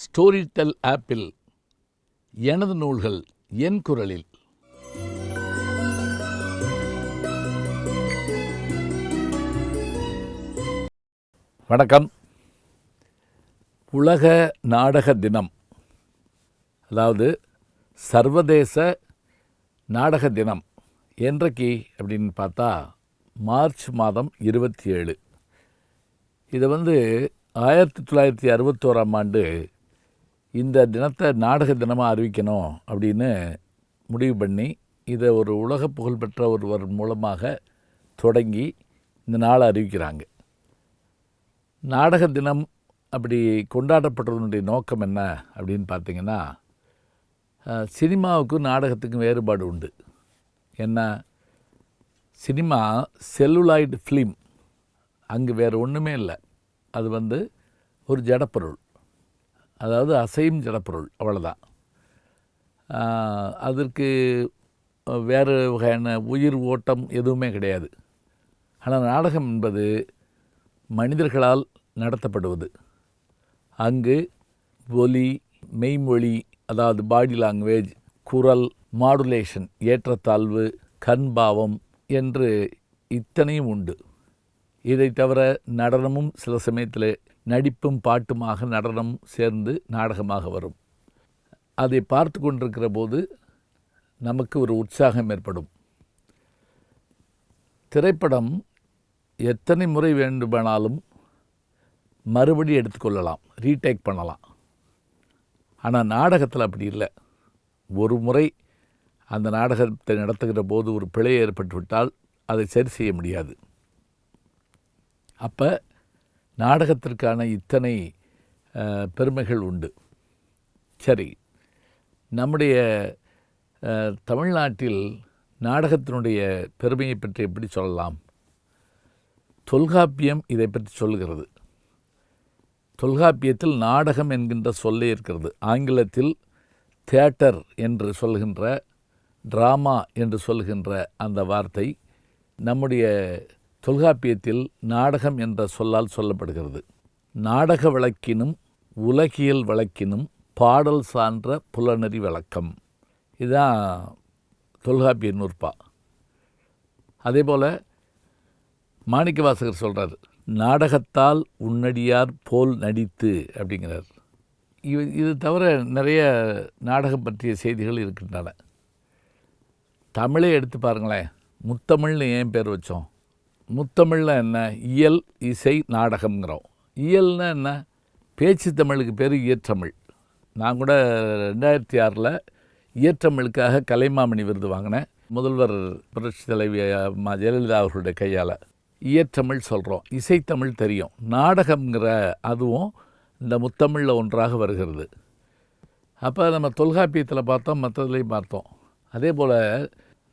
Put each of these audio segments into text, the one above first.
Storytel ஆப்பில் எனது நூல்கள் என் குரலில். வணக்கம். உலக நாடக தினம், அதாவது சர்வதேச நாடக தினம் என்றைக்கு அப்படின்னு பார்த்தா மார்ச் மாதம் 27. இதை 1961 இந்த தினத்தை நாடக தினமாக அறிவிக்கணும் அப்படின்னு முடிவு பண்ணி இதை ஒரு உலக புகழ்பெற்ற ஒருவர் மூலமாக தொடங்கி இந்த நாளை அறிவிக்கிறாங்க. நாடக தினம் அப்படி கொண்டாடப்படுறதுனுடைய நோக்கம் என்ன அப்படின்னு பார்த்திங்கன்னா, சினிமாவுக்கும் நாடகத்துக்கும் வேறுபாடு உண்டு. என்ன, சினிமா செல்லுலாய்டு ஃபிலிம், அங்கே வேறு ஒன்றுமே இல்லை. அது ஒரு ஜடப்பொருள், அதாவது அசையும் ஜடப்பொருள், அவ்வளோதான். அதற்கு வேறு வகையான உயிர் ஓட்டம் எதுவுமே கிடையாது. ஆனால் நாடகம் என்பது மனிதர்களால் நடத்தப்படுவது. அங்கு ஒலி, மெய்மொழி, அதாவது பாடி லாங்குவேஜ், குரல், மாடுலேஷன், ஏற்றத்தாழ்வு, கண்பாவம் என்று இத்தனையும் உண்டு. இதை தவிர நடனமும் சில சமயத்தில் நடிப்பும் பாட்டுமாக நடனம் சேர்ந்து நாடகமாக வரும். அதை பார்த்து கொண்டிருக்கிற போது நமக்கு ஒரு உற்சாகம் ஏற்படும். திரைப்படம் எத்தனை முறை வேண்டுமானாலும் மறுபடி எடுத்துக்கொள்ளலாம், ரீடேக் பண்ணலாம். ஆனால் நாடகத்தில் அப்படி இல்லை. ஒரு முறை அந்த நாடகத்தை நடத்துகிற போது ஒரு பிழை ஏற்பட்டுவிட்டால் அதை சரி செய்ய முடியாது. அப்போ நாடகத்திற்கான இத்தனை பெருமைகள் உண்டு. சரி, நம்முடைய தமிழ்நாட்டில் நாடகத்தினுடைய பெருமையை பற்றி எப்படி சொல்லலாம்? தொல்காப்பியம் இதை பற்றி சொல்கிறது. தொல்காப்பியத்தில் நாடகம் என்கின்ற சொல்லே இருக்கிறது. ஆங்கிலத்தில் தியேட்டர் என்று சொல்கின்ற, ட்ராமா என்று சொல்கின்ற அந்த வார்த்தை நம்முடைய தொல்காப்பியத்தில் நாடகம் என்ற சொல்லால் சொல்லப்படுகிறது. நாடக வழக்கினும் உலகியல் வழக்கினும் பாடல் சான்ற புலனறி வழக்கம், இதுதான் தொல்காப்பிய நூற்பா. அதே போல் மாணிக்கவாசகர் சொல்கிறார், நாடகத்தால் உன்னடியார் போல் நடித்து அப்படிங்கிறார். இது தவிர நிறைய நாடகம் பற்றிய செய்திகள் இருக்கின்றன. தமிழை எடுத்து பாருங்களேன். முத்தமிழ்னு ஏன் பேர் வச்சோம்? முத்தமிழில் என்ன? இயல், இசை, நாடகம்ங்கிறோம். இயல்னா என்ன? பேச்சு தமிழுக்கு பேர் இயற்றமிழ். நான் கூட 2006 இயற்றமிழுக்காக கலைமாமணி விருது வாங்கினேன். முதல்வர் புரட்சி தலைவி அம்மா ஜெயலலிதா அவர்களுடைய கையால் இயற்றமிழ் சொல்கிறோம். இசைத்தமிழ் தெரியும். நாடகம்ங்கிற அதுவும் இந்த முத்தமிழில் ஒன்றாக வருகிறது. அப்போ நம்ம தொல்காப்பியத்தில் பார்த்தோம், மற்றதுலேயும் பார்த்தோம். அதே போல்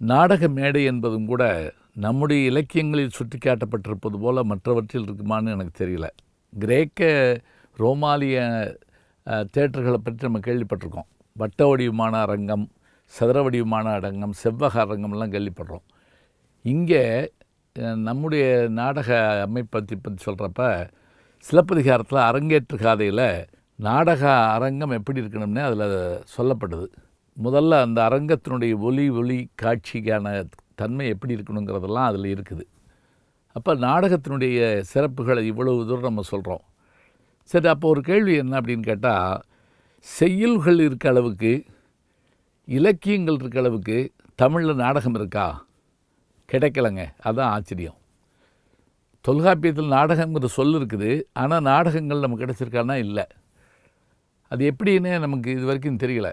நாடக மேடை என்பதும் கூட நம்முடைய இலக்கியங்களில் சுட்டி காட்டப்பட்டிருப்பது போல் மற்றவற்றில் இருக்குமான்னு எனக்கு தெரியல. கிரேக்க ரோமாலிய தேட்டர்களை பற்றி நம்ம கேள்விப்பட்டிருக்கோம். வட்ட வடிவமான அரங்கம், சதுர வடிவமான அரங்கம், செவ்வக அரங்கம்லாம் கேள்விப்படுறோம். இங்கே நம்முடைய நாடக அமைப்பை பற்றி சொல்கிறப்ப சிலப்பதிகாரத்தில் அரங்கேற்று காதையில் நாடக அரங்கம் எப்படி இருக்கணும்னு அதில் சொல்லப்படுது. முதல்ல அந்த அரங்கத்தினுடைய ஒலி காட்சிக்கான தன்மை எப்படி இருக்கணுங்கிறதெல்லாம் அதில் இருக்குது. அப்போ நாடகத்தினுடைய சிறப்புகளை இவ்வளவு தூரம் நம்ம சொல்கிறோம். சரி, அப்போ ஒரு கேள்வி என்ன அப்படின்னு கேட்டால், செய்யுள்கள் இருக்க அளவுக்கு, இலக்கியங்கள் இருக்க அளவுக்கு தமிழில் நாடகம் இருக்கா? கிடைக்கலைங்க. அதுதான் ஆச்சரியம். தொல்காப்பியத்தில் நாடகங்கிற சொல் இருக்குது, ஆனால் நாடகங்கள் நமக்கு கிடைச்சிருக்கான்னா இல்லை. அது எப்படின்னு நமக்கு இது வரைக்கும் தெரியல.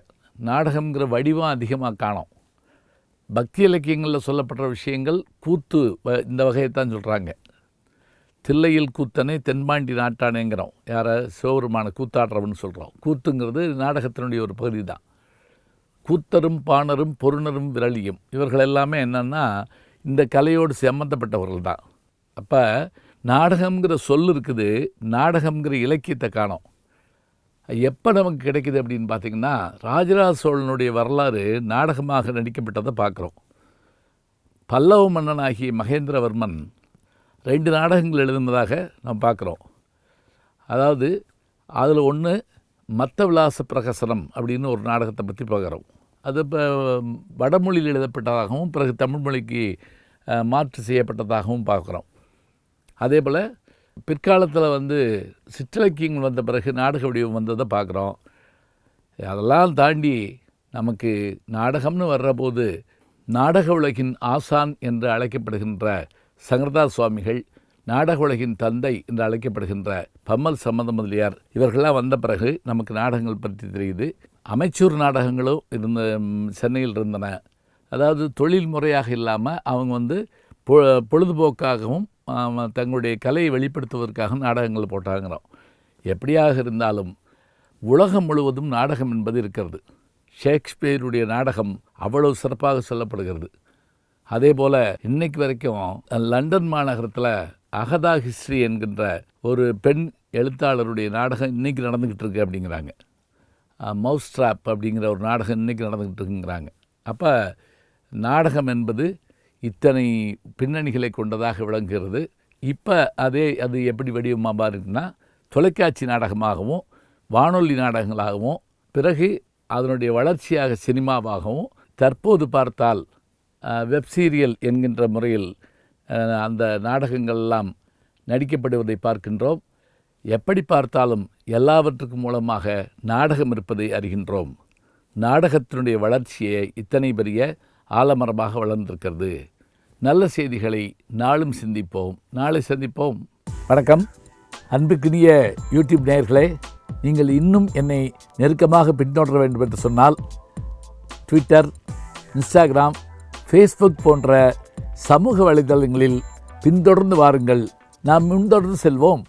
நாடகங்கிற வடிவம் அதிகமாக காணோம். பக்தி இலக்கியங்களில் சொல்லப்படுற விஷயங்கள் கூத்து, இந்த வகையைத்தான் சொல்கிறாங்க. தில்லையில் கூத்தனை தென்பாண்டி நாட்டானேங்கிறோம். யாரை? சிவபெருமான கூத்தாடுறவன்னு சொல்கிறோம். கூத்துங்கிறது நாடகத்தினுடைய ஒரு பகுதி தான். கூத்தரும் பாணரும் பொருணரும் விரலியும் இவர்கள் எல்லாமே என்னென்னா இந்த கலையோடு சம்பந்தப்பட்டவர்கள் தான். அப்போ நாடகங்கிற சொல் இருக்குது, நாடகங்கிற இலக்கியத்தை காணோம். எப்போ நமக்கு கிடைக்கிது அப்படின்னு பார்த்திங்கன்னா, ராஜராஜ சோழனுடைய வரலாறு நாடகமாக நடிக்கப்பட்டதை பார்க்குறோம். பல்லவ மன்னனாகிய மகேந்திரவர்மன் 2 நாடகங்கள் எழுதுனதாக நாம் பார்க்குறோம். அதாவது அதில் ஒன்று மத்த விலாச பிரகசனம் அப்படின்னு ஒரு நாடகத்தை பற்றி பார்க்குறோம். அது இப்போ வடமொழியில் எழுதப்பட்டதாகவும் பிறகு தமிழ் மொழிக்கு மாற்று செய்யப்பட்டதாகவும் பார்க்குறோம். அதே போல் பிற்காலத்தில் சிற்றிலக்கியங்கள் வந்த பிறகு நாடக வடிவம் வந்ததை பார்க்குறோம். அதெல்லாம் தாண்டி நமக்கு நாடகம்னு வர்றபோது நாடக உலகின் ஆசான் என்று அழைக்கப்படுகின்ற சங்கரதாஸ் சுவாமிகள், நாடக உலகின் தந்தை என்று அழைக்கப்படுகின்ற பம்மல் சம்பந்த முதலியார் இவர்கள்லாம் வந்த பிறகு நமக்கு நாடகங்கள் பற்றி தெரியுது. அமைச்சூர் நாடகங்களும் சென்னையில் இருந்தன. அதாவது தொழில் முறையாக இல்லாமல் அவங்க பொழுதுபோக்காகவும் தங்களுடைய கலையை வெளிப்படுத்துவதற்காக நாடகங்கள் போட்டாங்கிறோம். எப்படியாக இருந்தாலும் உலகம் முழுவதும் நாடகம் என்பது இருக்கிறது. ஷேக்ஸ்பியருடைய நாடகம் அவ்வளவு சிறப்பாக சொல்லப்படுகிறது. அதே போல் இன்னைக்கு வரைக்கும் லண்டன் மாநகரத்தில் அகதா ஹிஸ்ட்ரி என்கின்ற ஒரு பெண் எழுத்தாளருடைய நாடகம் இன்றைக்கி நடந்துக்கிட்டு இருக்கு அப்படிங்கிறாங்க. மவுஸ் ட்ராப் அப்படிங்கிற ஒரு நாடகம் இன்றைக்கி நடந்துக்கிட்டு இருக்குங்கிறாங்க. அப்போ நாடகம் என்பது இத்தனை பின்னணிகளை கொண்டதாக விளங்குகிறது. இப்போ அது எப்படி வடிவமாக மாறிட்டுனா தொலைக்காட்சி நாடகமாகவும் வானொலி நாடகங்களாகவும் பிறகு அதனுடைய வளர்ச்சியாக சினிமாவாகவும் தற்போது பார்த்தால் வெப் சீரியல் என்கின்ற முறையில் அந்த நாடகங்கள்லாம் நடிக்கப்படுவதை பார்க்கின்றோம். எப்படி பார்த்தாலும் எல்லாவற்றுக்கும் மூலமாக நாடகம் இருப்பதை அறிகின்றோம். நாடகத்தினுடைய வளர்ச்சியை இத்தனை பெரிய ஆலமரமாக வளர்ந்திருக்கிறது. நல்ல செய்திகளை நாளும் சிந்திப்போம். நாளை சந்திப்போம். வணக்கம். அன்புக்குரிய யூடியூப் நேயர்களே, நீங்கள் இன்னும் என்னை நெருக்கமாக பின்தொடர வேண்டும் என்று சொன்னால் ட்விட்டர், இன்ஸ்டாகிராம், ஃபேஸ்புக் போன்ற சமூக வலைதளங்களில் பின்தொடர்ந்து வாருங்கள். நாம் முன்தொடர்ந்து செல்வோம்.